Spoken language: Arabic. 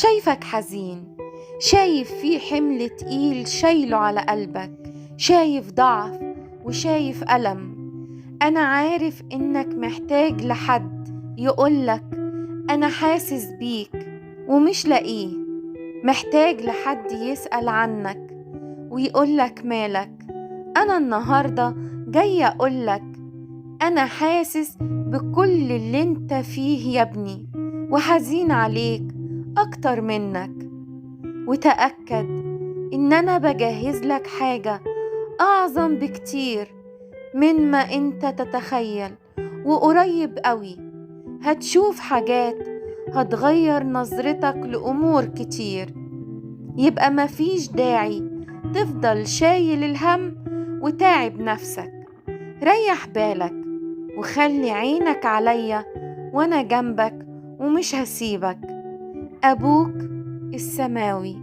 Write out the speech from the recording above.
شايفك حزين، شايف في حمل تقيل شايله على قلبك، شايف ضعف وشايف ألم. أنا عارف إنك محتاج لحد يقولك أنا حاسس بيك ومش لاقيه، محتاج لحد يسأل عنك ويقولك مالك. أنا النهاردة جاية أقولك أنا حاسس بكل اللي انت فيه يا ابني، وحزين عليك أكتر منك. وتأكد إن أنا بجهز لك حاجة أعظم بكتير من ما انت تتخيل، وقريب قوي هتشوف حاجات هتغير نظرتك لأمور كتير. يبقى مفيش داعي تفضل شايل الهم وتاعب نفسك. ريح بالك وخلي عينك عليا، وأنا جنبك ومش هسيبك. أبوك السماوي.